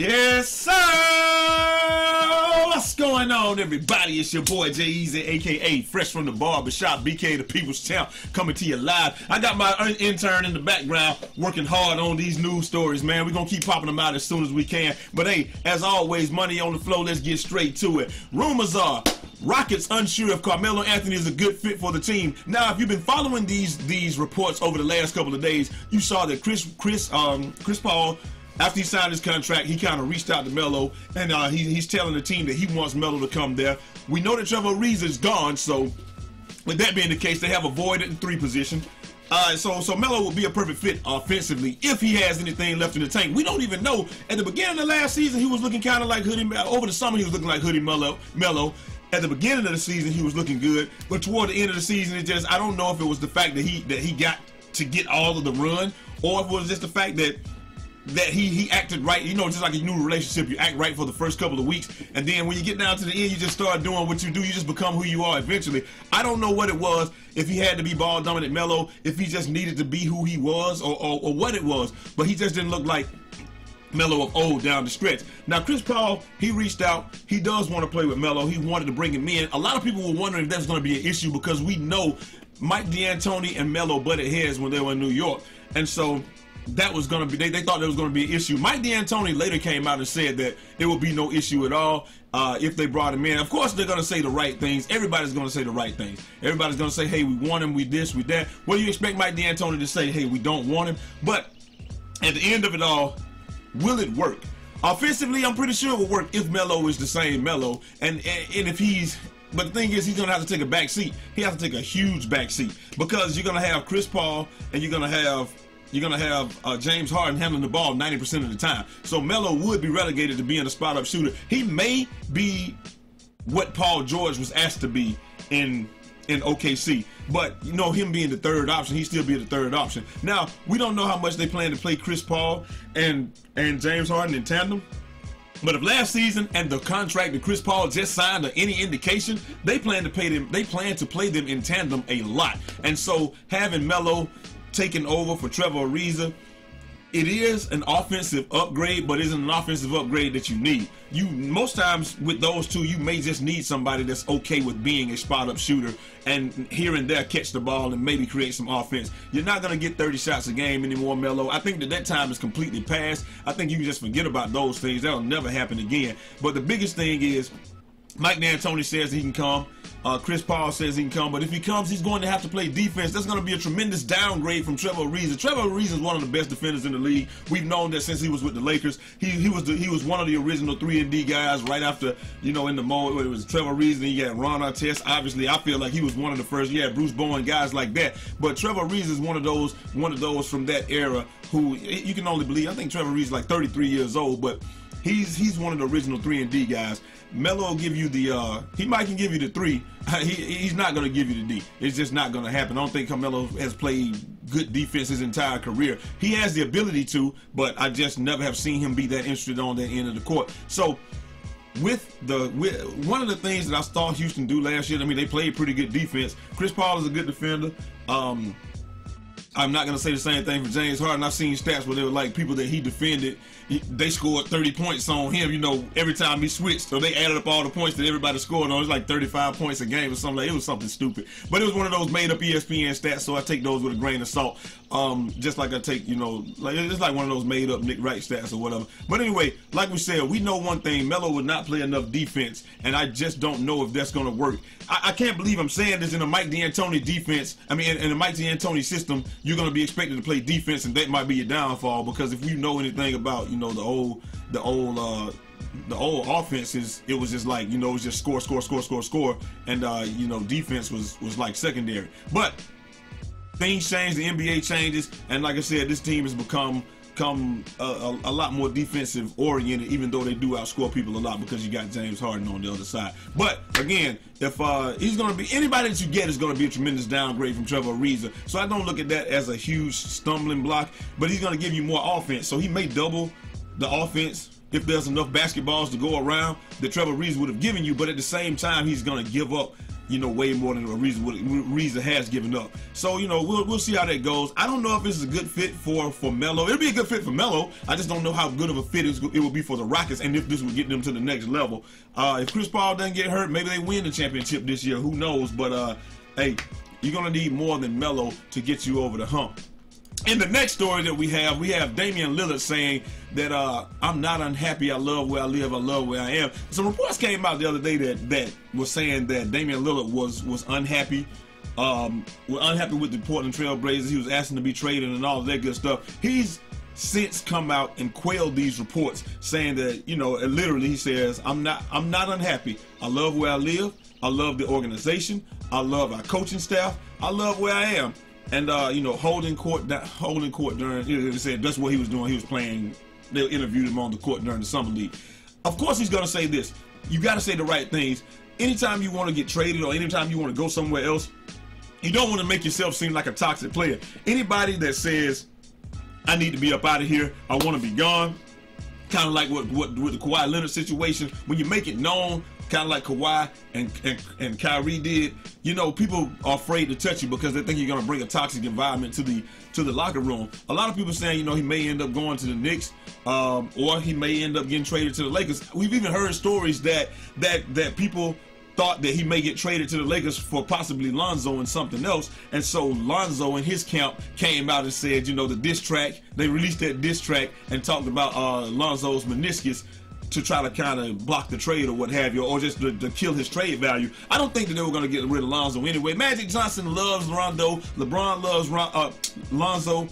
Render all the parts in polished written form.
Yes, sir! What's going on, everybody? It's your boy, Eazy, a.k.a. Fresh from the Barbershop, BK the People's Champ, coming to you live. I got my intern in the background working hard on these news stories, man. We're going to keep popping them out as soon as we can. But, hey, as always, money on the flow. Let's get straight to it. Rumors are Rockets unsure if Carmelo Anthony is a good fit for the team. Now, if you've been following these reports over the last couple of days, you saw that Chris Paul, after he signed his contract, he kind of reached out to Melo, and he's telling the team that he wants Melo to come there. We know that Trevor Ariza is gone, so with that being the case, they have a void at the 3 position. So Melo will be a perfect fit offensively if he has anything left in the tank. We don't even know. At the beginning of the last season, he was looking kind of like Hoodie. Over the summer, he was looking like Hoodie Melo. At the beginning of the season, he was looking good, but toward the end of the season, I don't know if it was the fact that he got to get all of the run, or if it was just the fact that he acted right. You know, just like a new relationship, you act right for the first couple of weeks, and then when you get down to the end, you just start doing what you do. You just become who you are eventually. I don't know what it was, if he had to be ball dominant Melo, if he just needed to be who he was, or what it was, but he just didn't look like Melo of old down the stretch. Now, Chris Paul, he reached out. He does want to play with Melo. He wanted to bring him in. A lot of people were wondering if that's going to be an issue because we know Mike D'Antoni and Melo butted heads when they were in New York, and so that was going to be, they thought there was going to be an issue. Mike D'Antoni later came out and said that there would be no issue at all if they brought him in. Of course, they're going to say the right things. Everybody's going to say the right things. Everybody's going to say, hey, we want him, we this, we that. What do you expect Mike D'Antoni to say? Hey, we don't want him. But at the end of it all, will it work? Offensively, I'm pretty sure it will work if Melo is the same Melo. And if he's... But the thing is, he's going to have to take a back seat. He has to take a huge back seat because you're going to have Chris Paul and you're going to have James Harden handling the ball 90% of the time. So Melo would be relegated to being a spot-up shooter. He may be what Paul George was asked to be in OKC. But, you know, him being the third option, he'd still be the third option. Now, we don't know how much they plan to play Chris Paul and James Harden in tandem. But if last season and the contract that Chris Paul just signed are any indication, they plan to play them in tandem a lot. And so having Melo taking over for Trevor Ariza, it is an offensive upgrade, but isn't an offensive upgrade that you need. Most times with those two, you may just need somebody that's okay with being a spot-up shooter and here and there catch the ball and maybe create some offense. You're not going to get 30 shots a game anymore, Melo. I think that time is completely past. I think you can just forget about those things. That'll never happen again. But the biggest thing is Mike D'Antoni says he can come. Chris Paul says he can come, but if he comes, he's going to have to play defense. That's going to be a tremendous downgrade from Trevor Ariza. Trevor Ariza is one of the best defenders in the league. We've known that since he was with the Lakers. He was one of the original 3-and-D guys right after, you know, in the mold. It was Trevor Ariza, and you had Ron Artest. Obviously, I feel like he was one of the first. Yeah, Bruce Bowen, guys like that. But Trevor Ariza is one of those from that era who you can only believe. I think Trevor Ariza is like 33 years old, but he's one of the original 3-and-D guys. Melo will give you the, he might can give you the 3. He's not going to give you the D. It's just not going to happen. I don't think Carmelo has played good defense his entire career. He has the ability to, but I just never have seen him be that interested on that end of the court. So one of the things that I saw Houston do last year, I mean, they played pretty good defense. Chris Paul is a good defender. I'm not going to say the same thing for James Harden. I've seen stats where they were like people that he defended, they scored 30 points on him, you know, every time he switched. So they added up all the points that everybody scored on. It was like 35 points a game or something. Like, it was something stupid. But it was one of those made up ESPN stats, so I take those with a grain of salt. Just like I take, you know, like it's like one of those made up Nick Wright stats or whatever. But anyway, like we said, we know one thing, Melo would not play enough defense, and I just don't know if that's going to work. I can't believe I'm saying this in a Mike D'Antoni defense. I mean, in a Mike D'Antoni system, you're going to be expected to play defense, and that might be your downfall, because if you know anything about, you know, the old offenses, it was just like, you know, it was just score, and you know, defense was like secondary. But things change, the NBA changes, and like I said, this team has become a lot more defensive oriented, even though they do outscore people a lot because you got James Harden on the other side. But again, if he's going to be, anybody that you get is going to be a tremendous downgrade from Trevor Ariza. So I don't look at that as a huge stumbling block, but he's going to give you more offense. So he may double the offense if there's enough basketballs to go around that Trevor Ariza would have given you, but at the same time, he's going to give up you know, way more than Reason has given up. So, you know, we'll see how that goes. I don't know if this is a good fit for Melo. It'll be a good fit for Melo. I just don't know how good of a fit it will be for the Rockets, and if this will get them to the next level. If Chris Paul doesn't get hurt, maybe they win the championship this year. Who knows? But hey, you're gonna need more than Melo to get you over the hump. In the next story that we have Damian Lillard saying that I'm not unhappy. I love where I live. I love where I am. Some reports came out the other day that was saying that Damian Lillard was unhappy. Unhappy with the Portland Trail Blazers. He was asking to be traded and all of that good stuff. He's since come out and quelled these reports, saying that, you know, literally he says, I'm not unhappy. I love where I live. I love the organization. I love our coaching staff. I love where I am. And you know, holding court during, they said that's what he was doing. He was playing. They interviewed him on the court during the summer league. Of course, he's gonna say this. You got to say the right things. Anytime you want to get traded or anytime you want to go somewhere else, you don't want to make yourself seem like a toxic player. Anybody that says, I need to be up out of here, I want to be gone, kind of like what with the Kawhi Leonard situation, when you make it known, kind of like Kawhi and Kyrie did, you know, people are afraid to touch you because they think you're going to bring a toxic environment to the locker room. A lot of people saying, you know, he may end up going to the Knicks, or he may end up getting traded to the Lakers. We've even heard stories that people thought that he may get traded to the Lakers for possibly Lonzo and something else. And so Lonzo and his camp came out and said, you know, the diss track, they released that diss track and talked about Lonzo's meniscus to try to kind of block the trade or what have you, or just to kill his trade value. I don't think that they were going to get rid of Lonzo anyway. Magic Johnson loves Rondo. LeBron loves Lonzo.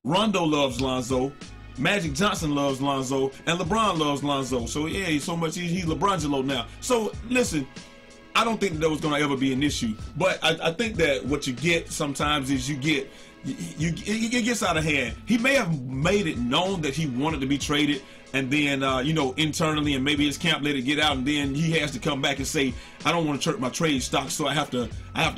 Rondo loves Lonzo. Magic Johnson loves Lonzo. And LeBron loves Lonzo. So, yeah, he's LeBrongelo now. So, listen, I don't think that was going to ever be an issue. But I think that what you get sometimes is it gets out of hand. He may have made it known that he wanted to be traded, and then you know, internally, and maybe his camp let it get out, and then he has to come back and say, I don't want to hurt my trade stock, so I have to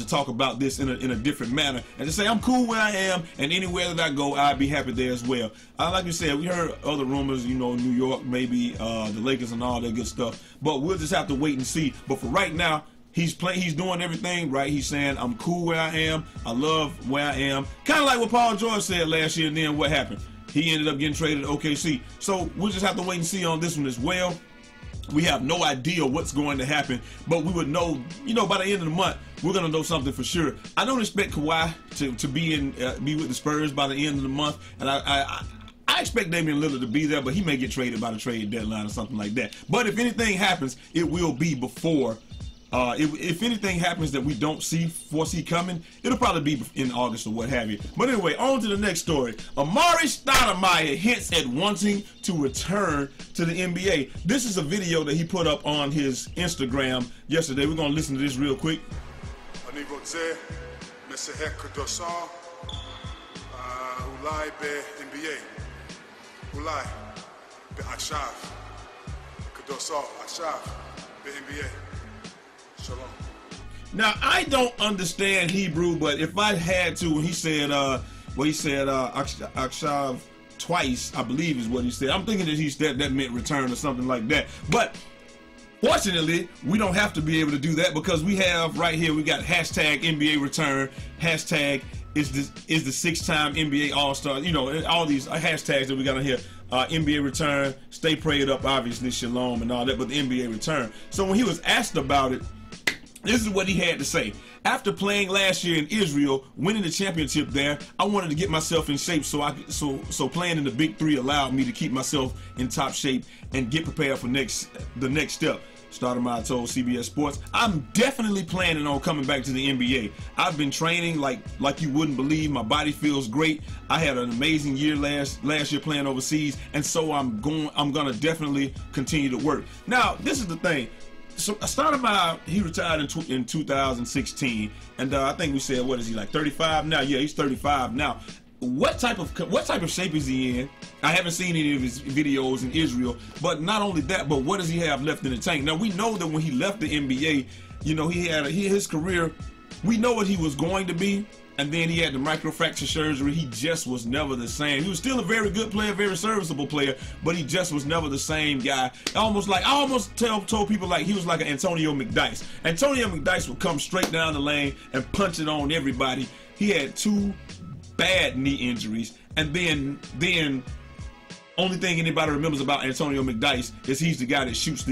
talk about this in a different manner, and to say I'm cool where I am, and anywhere that I go, I'd be happy there as well. Like you said, we heard other rumors, you know, New York, maybe the Lakers and all that good stuff, but we'll just have to wait and see. But for right now, he's doing everything right. He's saying, I'm cool where I am. I love where I am. Kind of like what Paul George said last year, and then what happened? He ended up getting traded to OKC. So we'll just have to wait and see on this one as well. We have no idea what's going to happen, but we would know, you know, by the end of the month, we're going to know something for sure. I don't expect Kawhi to be with the Spurs by the end of the month, and I expect Damian Lillard to be there, but he may get traded by the trade deadline or something like that. But if anything happens, it will be before. If anything happens that we don't foresee coming, it'll probably be in August or what have you. But anyway, on to the next story. Amare Stoudemire hints at wanting to return to the NBA. This is a video that he put up on his Instagram yesterday. We're going to listen to this real quick. Now, I don't understand Hebrew, but if I had to, when he said, Akshav twice, I believe is what he said. I'm thinking that that meant return or something like that. But fortunately, we don't have to be able to do that because we have right here, we got hashtag NBA return, hashtag is the six-time NBA All-Star, you know, all these hashtags that we got on here. NBA return, stay prayed up, obviously, shalom and all that, but the NBA return. So when he was asked about it, this is what he had to say. After playing last year in Israel, winning the championship there, I wanted to get myself in shape, so playing in the Big Three allowed me to keep myself in top shape and get prepared for the next step. Stoudemire told CBS Sports, I'm definitely planning on coming back to the NBA. I've been training like you wouldn't believe. My body feels great. I had an amazing year last year playing overseas, and so I'm gonna definitely continue to work. Now, this is the thing. So Stoudemire, he retired in 2016, and I think we said, what is he, like 35 now? Yeah, he's 35 now. What type of shape is he in? I haven't seen any of his videos in Israel, but not only that, but what does he have left in the tank? Now we know that when he left the NBA, you know, his career, we know what he was going to be, and then he had the microfracture surgery. He just was never the same. He was still a very good player, very serviceable player, but he just was never the same guy. I almost told people like he was like an Antonio McDyess. Antonio McDyess would come straight down the lane and punch it on everybody. He had 2 bad knee injuries, and then only thing anybody remembers about Antonio McDyess is he's the guy that shoots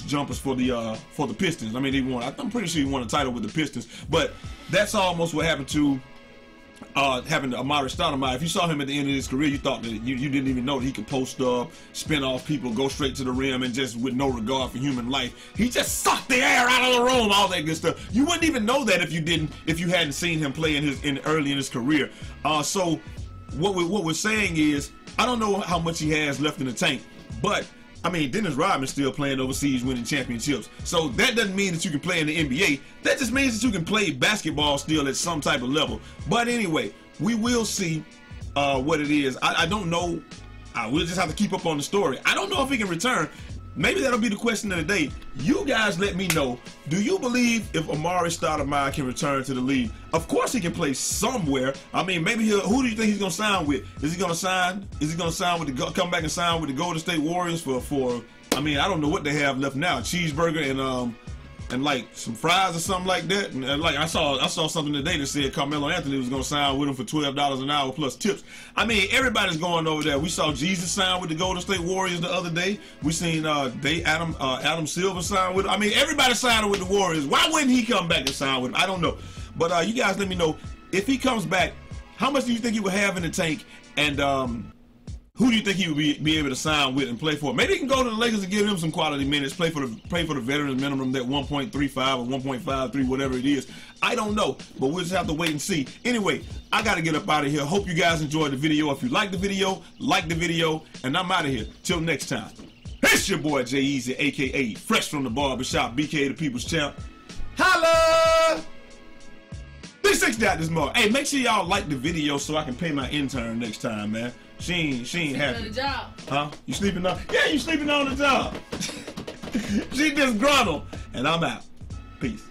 jumpers for the Pistons. I mean, I'm pretty sure he won a title with the Pistons, but that's almost what happened to Amre Stoudemire. If you saw him at the end of his career, you thought that you didn't even know that he could post up, spin off people, go straight to the rim, and just with no regard for human life. He just sucked the air out of the room, all that good stuff. You wouldn't even know that if you hadn't seen him play early in his career. So what we're saying is, I don't know how much he has left in the tank, but I mean, Dennis Rodman's still playing overseas, winning championships. So that doesn't mean that you can play in the NBA. That just means that you can play basketball still at some type of level. But anyway, we will see what it is. I don't know. We'll just have to keep up on the story. I don't know if he can return. Maybe that'll be the question of the day. You guys let me know. Do you believe if Amre Stoudemire can return to the league? Of course he can play somewhere. I mean, maybe who do you think he's gonna sign with? Is he gonna sign with come back and sign with the Golden State Warriors for I mean, I don't know what they have left now. A cheeseburger and like some fries or something like that. And like I saw something today that said Carmelo Anthony was gonna sign with him for $12 an hour plus tips. I mean, everybody's going over there. We saw Jesus sign with the Golden State Warriors the other day. We seen Adam Silver sign with him. I mean, everybody signed with the Warriors. Why wouldn't he come back and sign with him? I don't know. But you guys let me know if he comes back. How much do you think he would have in the tank? And who do you think he would be able to sign with and play for? Maybe he can go to the Lakers and give him some quality minutes, play for the veterans minimum, that 1.35 or 1.53, whatever it is. I don't know, but we'll just have to wait and see. Anyway, I got to get up out of here. Hope you guys enjoyed the video. If you like the video, like the video, and I'm out of here. Till next time. It's your boy Eazy, a.k.a. Fresh from the Barbershop, BK the People's Champ. Holla! Big 6 out this morning. Hey, make sure y'all like the video so I can pay my intern next time, man. She ain't happy. On the job. Huh? You sleeping on? Yeah, you sleeping on the job. She disgruntled, and I'm out. Peace.